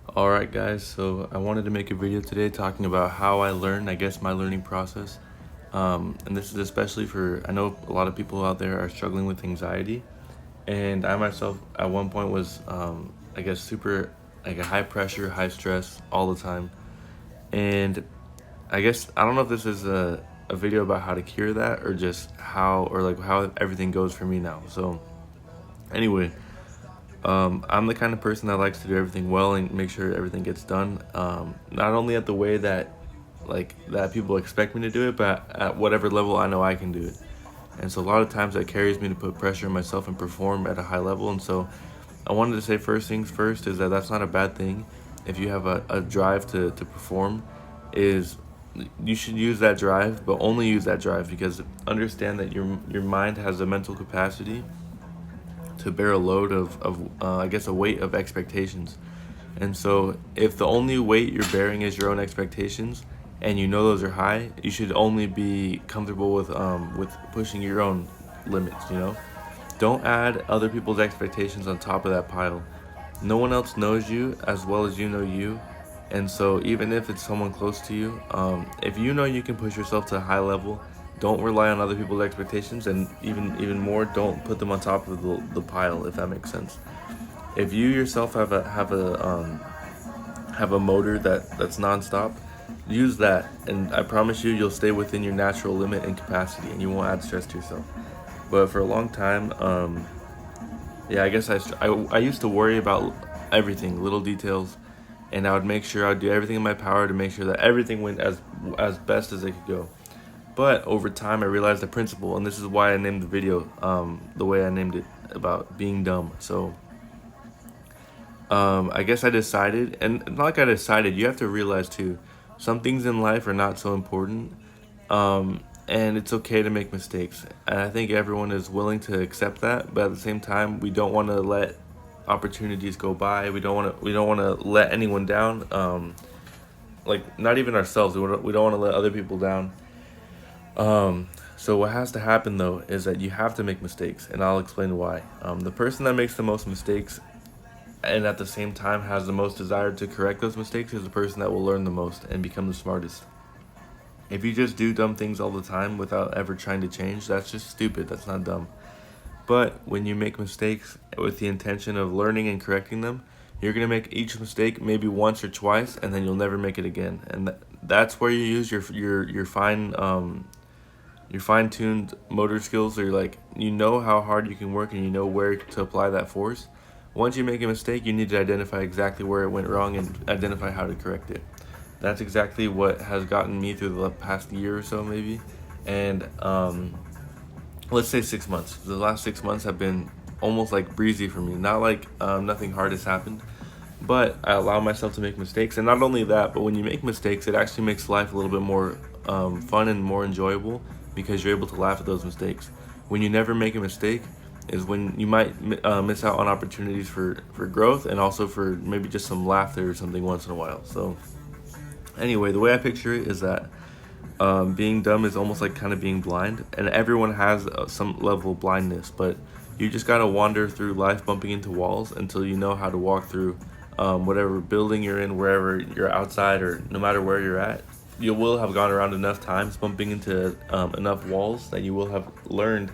Alright guys, so I wanted to make a video today talking about how I learn, I guess my learning process. And this is especially for, I know a lot of people out there are struggling with anxiety. And I myself at one point was, I guess super, like a high pressure, high stress all the time. And I guess, I don't know if this is a video about how to cure that or just how, or like how everything goes for me now. So anyway, I'm the kind of person that likes to do everything well and make sure everything gets done. Not only at the way that that people expect me to do it, but at whatever level I know I can do it. And so a lot of times that carries me to put pressure on myself and perform at a high level. And so I wanted to say first things first is that that's not a bad thing. If you have a drive to perform, is you should use that drive, but only use that drive because understand that your mind has a mental capacity to bear a load of I guess a weight of expectations. And so if the only weight you're bearing is your own expectations and you know those are high, you should only be comfortable with pushing your own limits, you know? Don't add other people's expectations on top of that pile. No one else knows you as well as you know you. And so even if it's someone close to you, if you know you can push yourself to a high level, don't rely on other people's expectations, and even more, don't put them on top of the pile, if that makes sense. If you yourself have a motor that's nonstop, use that, and I promise you, you'll stay within your natural limit and capacity, and you won't add stress to yourself. But for a long time, yeah, I guess I used to worry about everything, little details, and I would make sure I'd do everything in my power to make sure that everything went as best as it could go. But over time, I realized the principle, and this is why I named the video the way I named it, about being dumb. So I guess I decided, and not like I decided, you have to realize too, some things in life are not so important, and it's okay to make mistakes. And I think everyone is willing to accept that, but at the same time, we don't want to let opportunities go by. We don't want to let anyone down. Like not even ourselves. We don't want to let other people down. So what has to happen though is that you have to make mistakes, and I'll explain why. The person that makes the most mistakes and at the same time has the most desire to correct those mistakes is the person that will learn the most and become the smartest. If you just do dumb things all the time without ever trying to change, that's just stupid. That's not dumb. But when you make mistakes with the intention of learning and correcting them, you're going to make each mistake maybe once or twice, and then you'll never make it again. And that's where you use your fine-tuned motor skills, or like you know how hard you can work and you know where to apply that force. Once you make a mistake, you need to identify exactly where it went wrong and identify how to correct it. That's exactly what has gotten me through the past year or so, maybe. And let's say 6 months. The last 6 months have been almost like breezy for me. Not like nothing hard has happened, but I allow myself to make mistakes. And not only that, but when you make mistakes, it actually makes life a little bit more fun and more enjoyable because you're able to laugh at those mistakes. When you never make a mistake is when you might miss out on opportunities for growth and also for maybe just some laughter or something once in a while. So anyway, the way I picture it is that being dumb is almost like kind of being blind, and everyone has some level of blindness, but you just gotta wander through life bumping into walls until you know how to walk through whatever building you're in, wherever you're outside, or no matter where you're at. You will have gone around enough times bumping into enough walls that you will have learned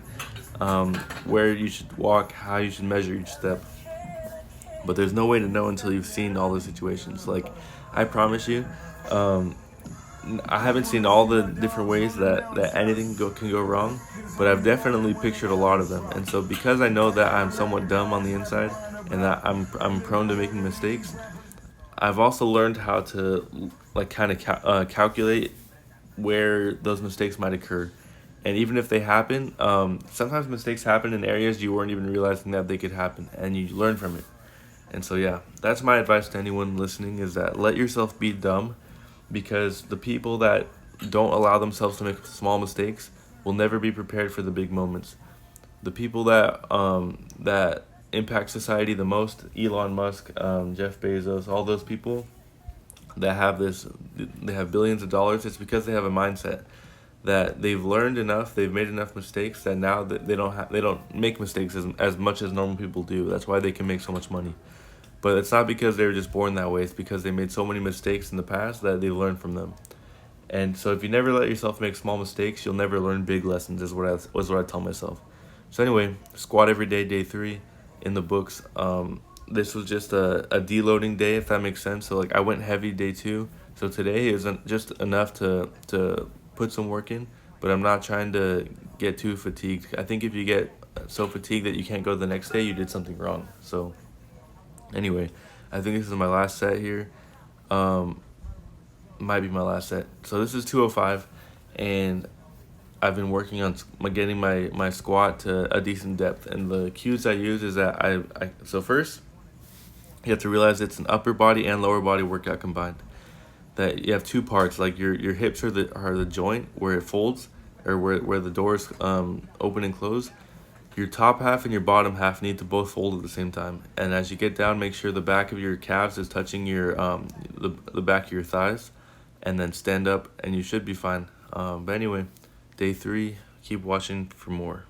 where you should walk, how you should measure each step. But there's no way to know until you've seen all the situations. Like, I promise you, um, I haven't seen all the different ways that anything can go wrong, but I've definitely pictured a lot of them. And so because I know that I'm somewhat dumb on the inside and that I'm prone to making mistakes, I've also learned how to like kind of calculate where those mistakes might occur. And even if they happen, sometimes mistakes happen in areas you weren't even realizing that they could happen, and you learn from it. And so yeah, that's my advice to anyone listening, is that let yourself be dumb, because the people that don't allow themselves to make small mistakes will never be prepared for the big moments. The people that impact society the most, Elon Musk, Jeff Bezos, all those people that have they have billions of dollars. It's because they have a mindset that they've learned enough, they've made enough mistakes that now that they don't make mistakes as much as normal people do. That's why they can make so much money. But it's not because they were just born that way. It's because they made so many mistakes in the past that they learned from them. And so if you never let yourself make small mistakes, you'll never learn big lessons. Is what I tell myself. So anyway, squat every day, day 3, in the books. This was just a deloading day, if that makes sense. So like I went heavy day 2. So today isn't just enough to put some work in, but I'm not trying to get too fatigued. I think if you get so fatigued that you can't go the next day, you did something wrong. So anyway, I think this is my last set here. Might be my last set. So this is 205, and I've been working on getting my squat to a decent depth. And the cues I use is that so first you have to realize it's an upper body and lower body workout combined. That you have 2 parts, like your hips are the joint where it folds, or where the doors open and close. Your top half and your bottom half need to both fold at the same time. And as you get down, make sure the back of your calves is touching your the back of your thighs, and then stand up, and you should be fine. But anyway, day 3. Keep watching for more.